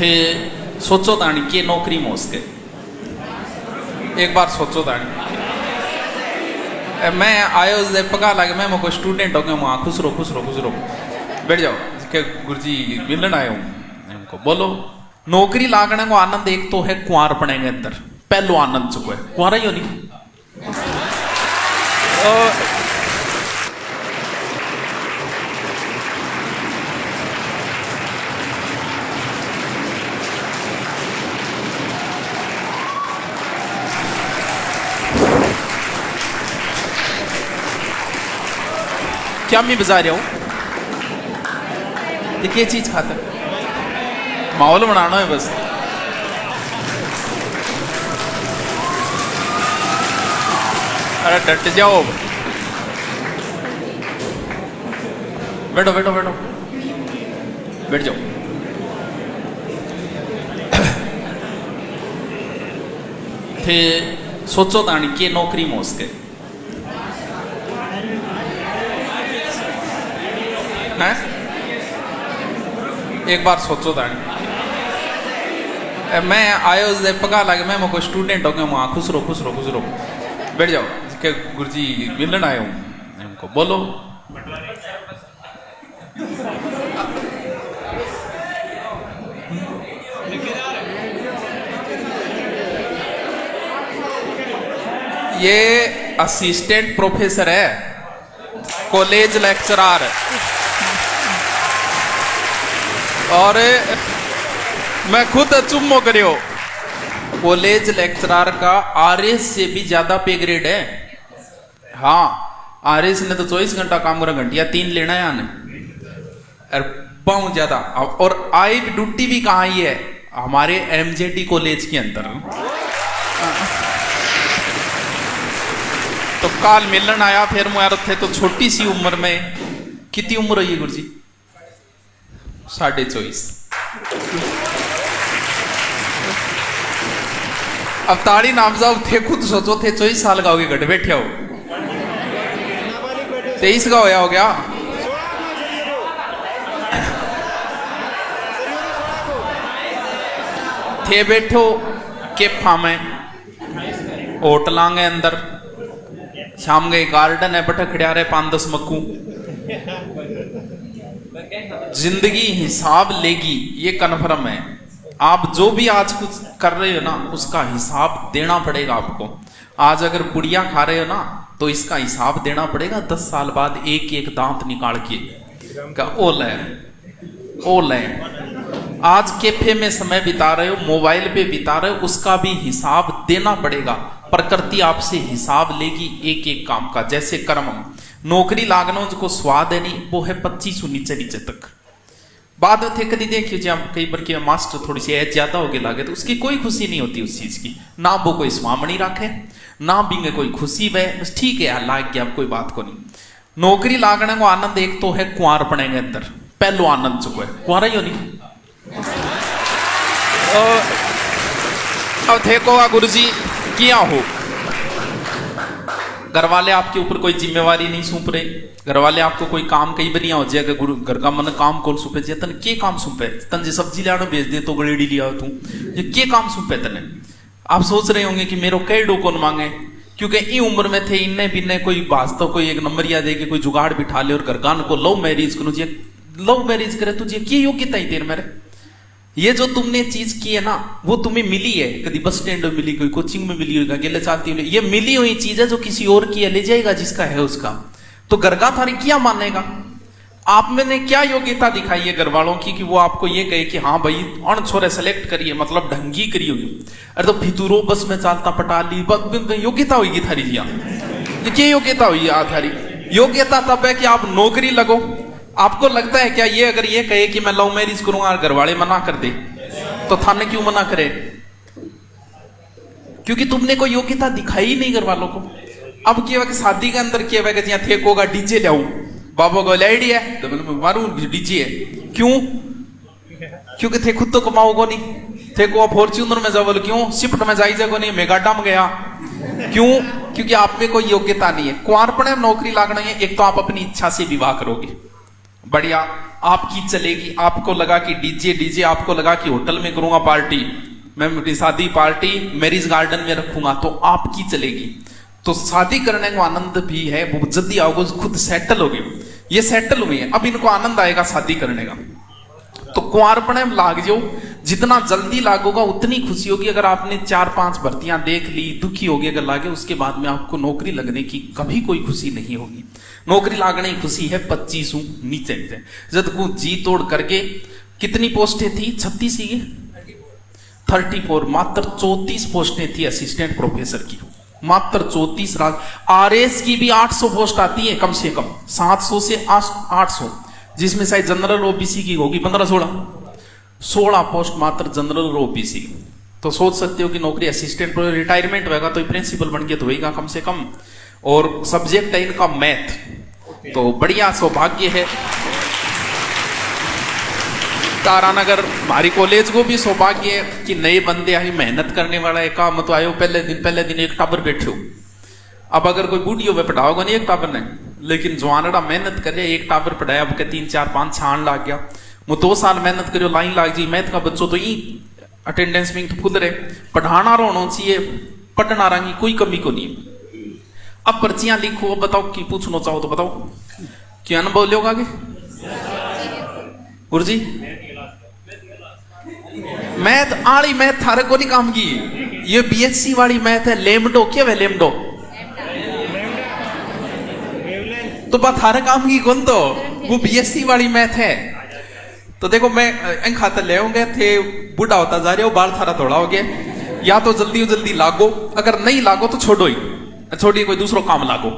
थे सोचो तानी के नौकरी में उसके एक बार सोचो तानी मैं आयो पका लगे मैं कोई स्टूडेंट हो गया वहाँ खुश रहो बैठ जाओ के गुरुजी मिलन आए हूँ इनको बोलो नौकरी लागने को आनंद एक तो है कुंवर पड़े के अंदर पहलो आनंद चुको है कुंवर ही हो नहीं क्या मैं बजा रहा हूँ ये क्या चीज खाता माहौल बनाना है बस अरे डट जाओ बैठो बैठो बैठो बैठ जाओ थे सोचो तानी के नौकरी में उसके हैं एक बार सोचो तानी मैं आयो पका लगे मैं कोई स्टूडेंट हो गया वहाँ खुश रहो बैठ जाओ के गुरुजी मिलन आए हूँ इनको बोलो ये असिस्टेंट प्रोफेसर है कॉलेज लेक्चरर और मैं खुद चुम्मो करियो कॉलेज लेक्चरर का आरएस से भी ज्यादा पे ग्रेड है। हाँ आरएस ने तो 24 घंटा काम करा घंटिया 3 लेना है आने और बहुत ज्यादा और आइट ड्यूटी भी कहाँ ही है हमारे एमजेटी कॉलेज के अंदर। तो काल मिलन आया फिर मुझे थे तो छोटी सी उम्र में कितनी उम्र हुई गुरुजी 24.5 अब ताड़ी नाम साहब थे खुद सोचो थे 24 साल का हो गया घट बैठे हो 23 का होया हो गया थे बैठो के फामे होटलों के अंदर शाम के गार्डन है बठे खड़िया रहे 5-10 मक्कू जिंदगी हिसाब लेगी ये कन्फर्म है। आप जो भी आज कुछ कर रहे हो ना उसका हिसाब देना पड़ेगा आपको। आज अगर पुड़िया खा रहे हो ना तो इसका हिसाब देना पड़ेगा 10 साल बाद एक एक दांत निकाल के का ओ ले आज कैफे में समय बिता रहे हो मोबाइल पे बिता रहे हो उसका भी हिसाब देना पड़ेगा। प्रकृति आपसे हिसाब लेगी एक एक काम का। जैसे कर्म नौकरी लागना को स्वाद है नहीं वो है 25 नीचे तक बाद में थे कभी देखिए जब कई बार के मास्टर थोड़ी सी एज ज्यादा होके लागे तो उसकी कोई खुशी नहीं होती उस चीज की ना वो कोई स्वामणी रखे ना भी कोई खुशी वह बस ठीक है लाग गया कोई बात को नहीं। नौकरी लागने को आनंद एक तो है कुंवर पड़े के अंदर पहलो आनंद चुको है कुंवर ही हो नहीं अब थे को गुरुजी किया हो घर वाले आपके ऊपर कोई जिम्मेवारी नहीं सौंप रहे घर वाले आपको कोई काम कई बार हो जाएगा गुरु घर का मन काम कौन सौंपे तन के काम सौंपे तन जो सब्जी लाना भेज दे तो गलेडी लिया तू ये के काम सौंपे तने। आप सोच रहे होंगे कि मेरे कई डो कौन मांगे क्योंकि ई उम्र में थे इन्ने बिन्ने कोई वास्तव कोई एक नंबर या दे के कोई जुगाड़ बिठा ले और घर गान को लव मैरिज करूँ लव मैरिज करे तुझे की योग्यता ही तेरे मेरे ये जो तुमने चीज की है ना वो तुम्हें मिली है कभी बस स्टैंड में मिली कोई कोचिंग में मिली होगी अकेले चालती हुई ये मिली हुई चीज है जो किसी और की है ले जाएगा जिसका है उसका तो घर का थारी क्या मानेगा। आप मैंने क्या योग्यता दिखाई है घर वालों की कि वो आपको ये कहे कि हाँ भाई अण छोरे सेलेक्ट करिए मतलब ढंगी करी होगी अरे तो भितुरो बस में चालता पटाली योग्यता होगी थारी जी ये क्या योग्यता हुई थारी योग्यता तब है कि आप नौकरी लगो। आपको लगता है क्या ये अगर ये कहे कि मैं लव मैरिज करूंगा और घर वाले मना कर दे तो थाने क्यों मना करे क्योंकि तुमने कोई योग्यता दिखाई ही नहीं घर वालों को। अब क्या कि शादी के अंदर क्या है कि थे को डीजे लाऊं बाबा को लाइडी है तो मैं मारू डीजे है क्यों क्योंकि थे खुद तो कमाओगे नहीं थे को फॉर्च्यूनर में जावल क्यों शिफ्ट में जाई जगो नहीं मेगाडा में गया क्यों क्योंकि आप में कोई योग्यता नहीं है। कुंवारपण में नौकरी लागना है एक तो आप अपनी इच्छा से विवाह करोगे बढ़िया आपकी चलेगी। आपको लगा कि डीजे आपको लगा कि होटल में करूंगा पार्टी, मैं अपनी शादी पार्टी मैरिज गार्डन में रखूंगा, तो आपकी चलेगी। तो शादी करने का आनंद भी है वो जल्दी आओगे, खुद सेटल हो गए, ये सेटल हुए हैं, अब इनको आनंद आएगा शादी करने का। तो कुंवारपणे में लाग जाओ, जितना जल्दी लागोगा उतनी खुशी होगी। अगर आपने 4-5 भर्तियां देख ली, दुखी होगी अगर लागे, उसके बाद में आपको नौकरी लगने की कभी कोई खुशी नहीं होगी। नौकरी लागने की खुशी है 25 नीचे नीचे जब को जी तोड़ करके। कितनी पोस्टें थी? 36 ही 34, मात्र 34 पोस्टें थी असिस्टेंट प्रोफेसर की, मात्र 34। आरएस की भी 800 पोस्ट आती है कम से कम, 700 से 800, जिसमें शायद जनरल ओबीसी की होगी 15-16 पोस्ट मात्र जनरल ओबीसी। तो सोच सकते हो कि नौकरी असिस्टेंट रिटायरमेंट होगा तो प्रिंसिपल बन के तो होगा कम से कम। और सब्जेक्ट है इनका मैथ, तो बढ़िया सौभाग्य है। तारानगर हमारी कॉलेज को भी सौभाग्य है कि नए बंदे आई, मेहनत करने वाला है, काम तो आयो पहले दिन एक टाबर बैठे हो। अब अगर कोई बूढ़ियों में पढ़ाओगा नहीं एक टाबर ने, लेकिन जवानड़ा मेहनत करे, एक टाबर पढ़ाया, अब के 3-4-5 छान लाग गया, वो 2 साल मेहनत करो लाइन लाग जी। मैथ का बच्चों तो ही अटेंडेंस में तो खुद रहे, पढ़ाना होना चाहिए, पढ़ना रंगी कोई कमी को नहीं। अब पर्चियां लिखो, बताओ कि पूछना चाहो तो बताओ, क्या अनुभव लोग आगे? गुरुजी मैथ आड़ी मैथ थारे को नहीं काम की, ये बीएससी वाली मैथ है। लेमडो क्या है? लेमडो तो बात थारे काम की कौन, तो वो बीएससी वाली मैथ है। तो देखो मैं इन खातर ले होंगे थे, बूढ़ा होता जा रहे हो, बाल थारा थोड़ा हो गया, या तो जल्दी लागो, अगर नहीं लागो तो छोड़ो ही, छोड़िए कोई दूसरो काम लागो,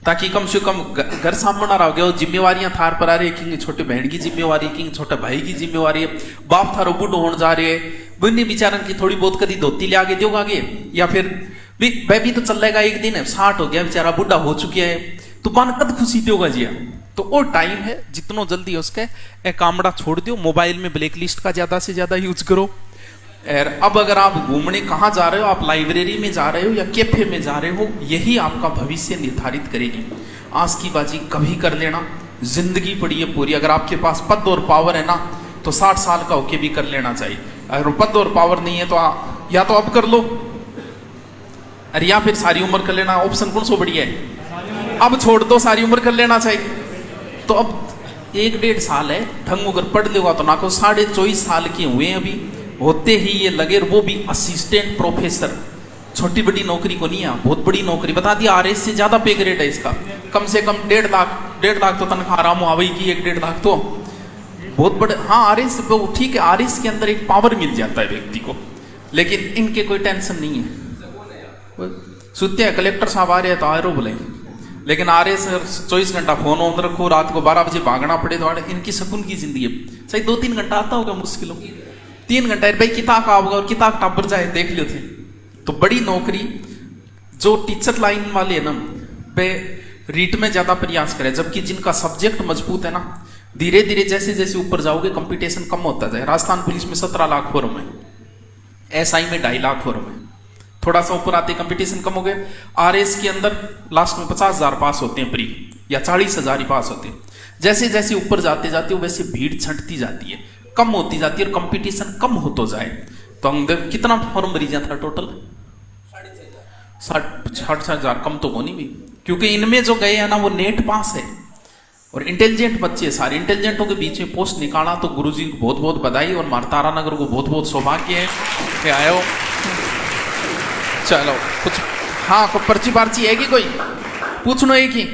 ताकि कम से कम घर सामना रहोगे। और जिम्मेवारियां थार पर आ रही है, कि छोटे बहन की जिम्मेवारी, कि छोटे भाई की जिम्मेवारी है, बाप थारो बूढ़ो होने जा रहे है, बुन्नी बेचारन की थोड़ी बहुत कदी धोती ले आगे दोगे आगे, या फिर वह भी तो चल रहेगा एक दिन है, 60 हो गया बेचारा, बूढ़ा हो चुका है, तो मन कद खुशी दोगा जिया। तो वो टाइम है, जितनो जल्दी उसके कामड़ा छोड़ दो। मोबाइल में ब्लैक लिस्ट का ज्यादा से ज्यादा यूज करो। और अब अगर आप घूमने कहाँ जा रहे हो, आप लाइब्रेरी में जा रहे हो या कैफे में जा रहे हो, यही आपका भविष्य निर्धारित करेगी। आज की बाजी कभी कर लेना, जिंदगी पड़ी है पूरी। अगर आपके पास पद और पावर है ना, तो 60 साल का होके भी कर लेना चाहिए। अगर पद और पावर नहीं है तो या तो अब कर लो, अरे या फिर सारी उम्र कर लेना। ऑप्शन कौन सो बढ़िया है? अब छोड़ दो, सारी उम्र कर लेना चाहिए। तो अब 1-1.5 साल है, ढंग अगर पढ़ लेगा तो ना को 24.5 साल के हुए अभी, होते ही ये लगे, वो भी असिस्टेंट प्रोफेसर। छोटी बड़ी नौकरी को नहीं है, बहुत बड़ी नौकरी। बता दिया आरएस से ज्यादा पे ग्रेड है इसका, कम से कम 1.5 लाख तो तनख्वाह आराम हो आवेगी की, 1-1.5 लाख तो बहुत बड़े। हाँ आरएस ठीक है, आरएस के अंदर एक पावर मिल जाता है व्यक्ति को, लेकिन इनके कोई टेंशन नहीं है। सुते कलेक्टर साहब आ रहे हैं तो आ रो बोले, लेकिन आरएस 24 घंटा फोन ऑन रखो, रात को 12 बजे भागना पड़े तो इनकी सुकून की जिंदगी है। सही 2-3 घंटा आता होगा मुश्किल हो, 3 घंटा भाई किताब का होगा, और किताब टापर जाए देख लो थे। तो बड़ी नौकरी जो टीचर लाइन वाले है ना, वे रीट में ज्यादा प्रयास करें, जबकि जिनका सब्जेक्ट मजबूत है ना, धीरे धीरे जैसे जैसे ऊपर जाओगे कंपटीशन कम होता जाए। राजस्थान पुलिस में 17 लाख फॉर्म है, एसआई में 2.5 लाख फॉर्म है, थोड़ा सा ऊपर आते कंपटीशन कम हो गए। आरएस के अंदर लास्ट में 50,000 पास होते हैं प्री, या 40,000 ही पास होते हैं। जैसे जैसे ऊपर जाते जाते हो वैसे भीड़ छंटती जाती है, कम होती जाती है, और कंपटीशन कम होता जाए। तो हम देख कितना फॉर्म भरी जाता टोटल 60,000, कम तो होनी भी, क्योंकि इनमें जो गए हैं ना वो नेट पास है और इंटेलिजेंट बच्चे, सारे इंटेलिजेंटों के बीच में पोस्ट निकाला। तो गुरुजी को बहुत बहुत बधाई, और मार तारानगर को बहुत बहुत सौभाग्य है कि आए हो। चलो कुछ, हाँ कोई पर्ची पार्ची है कि कोई पूछना एक ही,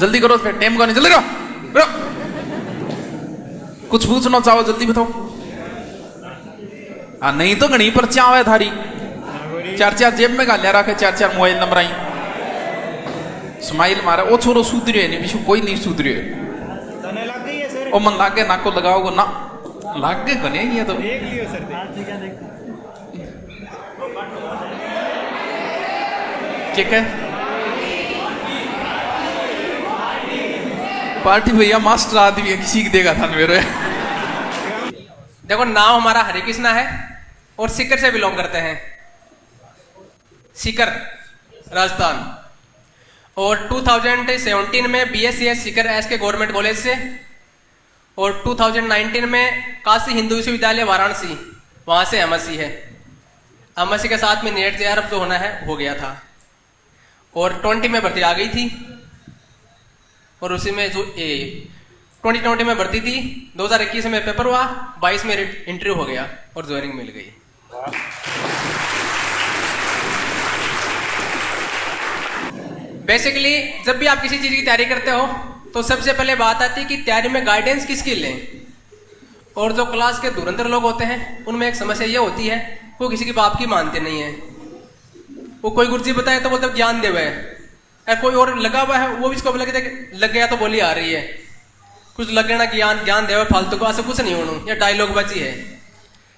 जल्दी करो फिर टाइम का नहीं, जल्दी करो, कुछ पूछना चाहो जल्दी बताओ। हाँ नहीं तो घनी पर्ची आवे थारी, 4-4 जेब में गालिया रखे, 4-4 मोबाइल नंबर आई, स्माइल मारे। ओ छोरो सुधरियो है नहीं, विशु कोई नहीं सुधरियो है, ओ मन लागे नाको लगाओगे ना, लागे गने ये तो क्या है पार्टी भैया मास्टर आदमी है, सीख देगा था मेरे। देखो नाम हमारा हरे कृष्णा है और सीकर से बिलोंग करते हैं, सीकर राजस्थान। और 2017 में BSc सीकर एस के गवर्नमेंट कॉलेज से, और 2019 में काशी हिंदू विश्वविद्यालय वाराणसी, वहाँ से एमएससी है। एमएससी के साथ में नेट जेआरएफ जो होना है हो गया था, और 20 में भर्ती आ गई थी, और उसी में जो 2020 में भर्ती थी, 2021 में पेपर हुआ, 22 में इंटरव्यू हो गया और ज्वाइनिंग मिल गई। बेसिकली जब भी आप किसी चीज की तैयारी करते हो तो सबसे पहले बात आती है कि तैयारी में गाइडेंस किसकी लें। और जो क्लास के धुरंधर लोग होते हैं उनमें एक समस्या ये होती है, वो किसी की बात की मानते नहीं है। वो कोई गुरुजी बताए तो बोलते ज्ञान देवे है, कोई और लगा हुआ है वो भी इसको लग गया तो बोली आ रही है, कुछ लगे ना ज्ञान देवे फालतू को, ऐसा कुछ नहीं होना, ये डायलॉग बाजी है।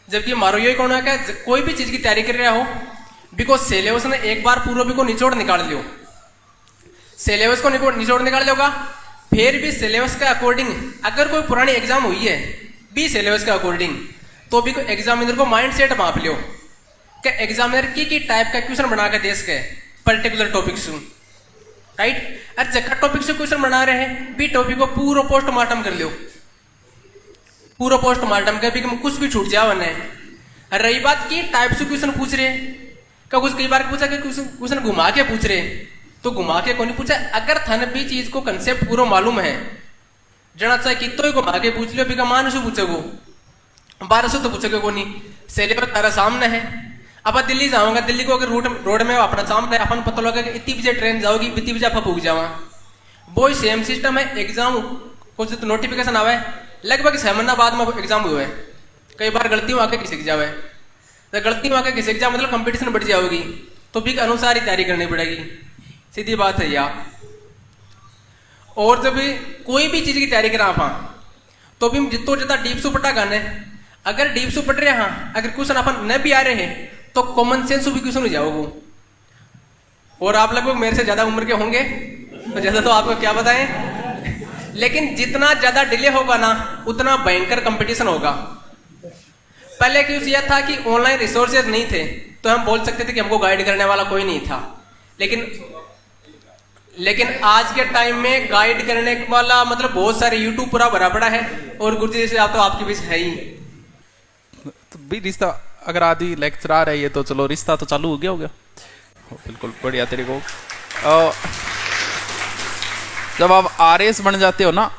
जबकि मारो यही कहना है कि कोई भी चीज की तैयारी कर रहा हो, बिकॉज सिलेबस ने एक बार पूर्व को निचोड़ निकाल लियो, सिलेबस को निचोड़ निकाल लोगा, फिर भी सिलेबस के अकॉर्डिंग अगर कोई पुरानी एग्जाम हुई है भी सिलेबस के अकॉर्डिंग, तो भी एग्जामिनर को माइंड सेट माप लियो कि एग्जामिनर की टाइप का क्वेश्चन बना के दे सके पर्टिकुलर टॉपिक से, राइट। अरे जगह टॉपिक से क्वेश्चन बना रहे हैं भी टॉपिक को पूरा पोस्टमार्टम कर लियो, पूरा पोस्टमार्टम कर भी कुछ भी छूट जाओ नहीं। रही बात की टाइप से क्वेश्चन पूछ रहे क्या, कुछ कई बार पूछा कि क्वेश्चन घुमा के पूछ रहे, तो घुमा के कौन पूछा। अगर थन भी चीज को कंसेप्ट पूरा मालूम है, जना चाहे कि तो ही घुमा के पूछ लियो, बिका मान से पूछोगो 1200 तो पूछोगे को नहीं, सिलेबस तारा सामने है। अब दिल्ली जाऊंगा, दिल्ली को अगर रोड में अपना सामने अपन पता लगा कि इतनी बजे ट्रेन जाओगी, इतनी बजे आप भूख जावा, वो सेम सिस्टम है। एग्जाम को जो नोटिफिकेशन आवे लगभग 6 महीना बाद में एग्जाम हुए, कई बार गलतियों आके खिसक जावे, तो गलतियों आके खिसक जाए मतलब कंपटीशन बढ़ जाओगी, तो भी अनुसार ही तैयारी करनी पड़ेगी, सीधी बात है यार। और जब भी कोई भी चीज की तैयारी करा आप, तो भी जितो ज्यादा डीप सु पटा गाने, अगर डीप सु पट रहे हाँ, अगर क्वेश्चन अपन न भी आ रहे हैं तो कॉमन सेंस भी क्वेश्चन हो जाओगे। और आप लगभग मेरे से ज्यादा उम्र के होंगे, तो ज्यादा तो आपको क्या बताएं, लेकिन जितना ज्यादा डिले होगा ना उतना भयंकर कंपटीशन होगा। पहले क्यों यह था कि ऑनलाइन रिसोर्सेज नहीं थे, तो हम बोल सकते थे कि हमको गाइड करने वाला कोई नहीं था, लेकिन आज के टाइम में गाइड करने वाला मतलब बहुत सारे यूट्यूब पूरा भरा पड़ा है, और गुरुजी जैसे आप तो आपके बीच है ही। तो भी रिश्ता अगर आदि लेक्चरर है ये, तो चलो रिश्ता तो चालू हो गया बिल्कुल बढ़िया तेरे को। जब आप आरएस बन जाते हो ना,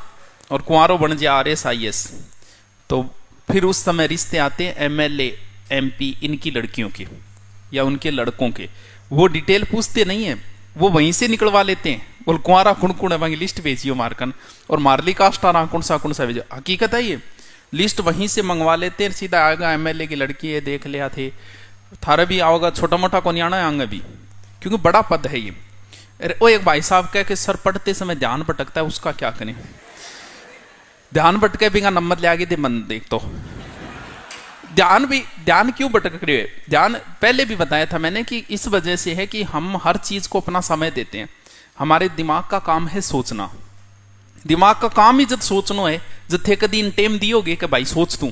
और कुंवारो बन जाए आरएस आईएएस, तो फिर उस समय रिश्ते आते हैं एमएलए एमपी इनकी लड़कियों के या उनके लड़कों के। वो डिटेल पूछते नहीं है, वो वहीं से निकलवा लेते हैं, बोल कुंवारा कुण वहीं लिस्ट भेजियो मारकन, और मारली कास्टारा कौन सा भेजो। हकीकत है ये, लिस्ट वहीं से मंगवा लेते हैं, सीधा आएगा एमएलए की लड़की है देख लिया थे, थारा भी आओगा, छोटा मोटा को नहीं आना आएंगे भी, क्योंकि बड़ा पद है ये। अरे वो एक भाई साहब कह के सर पढ़ते समय ध्यान भटकता है, उसका क्या करें, ध्यान भटके बिना नंबर ले आगे दे मन देख, तो ध्यान क्यों भटक रहे है। ध्यान पहले भी बताया था मैंने कि इस वजह से है कि हम हर चीज को अपना समय देते हैं। हमारे दिमाग का काम है सोचना, दिमाग का काम ही जब सोचना है, जब थे कभी इन टेम दियोगे कि भाई सोच तू,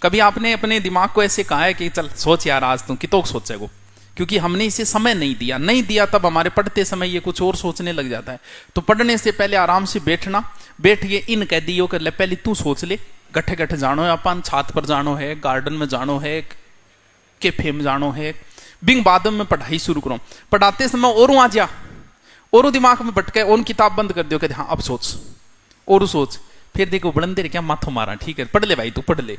कभी आपने अपने दिमाग को ऐसे कहा है कि चल सोच यार आज तू कितो सोचेगो, क्योंकि हमने इसे समय नहीं दिया, तब हमारे पढ़ते समय ये कुछ और सोचने लग जाता है। तो पढ़ने से पहले आराम से बैठ के इन कह दियो कर ले, पहले तू सोच ले, गठे गठे जानो है, अपन छात पर जानो है, गार्डन में जानो है, कैफे में जानो है, बिंग बाद में पढ़ाई शुरू करो। पढ़ाते समय और आ जा, और दिमाग में भटके, उन किताब बंद कर दियो कि हाँ अब सोच, और सोच, फिर देखो बुलंदे क्या माथो मारा, ठीक है पढ़ ले भाई तू पढ़ ले।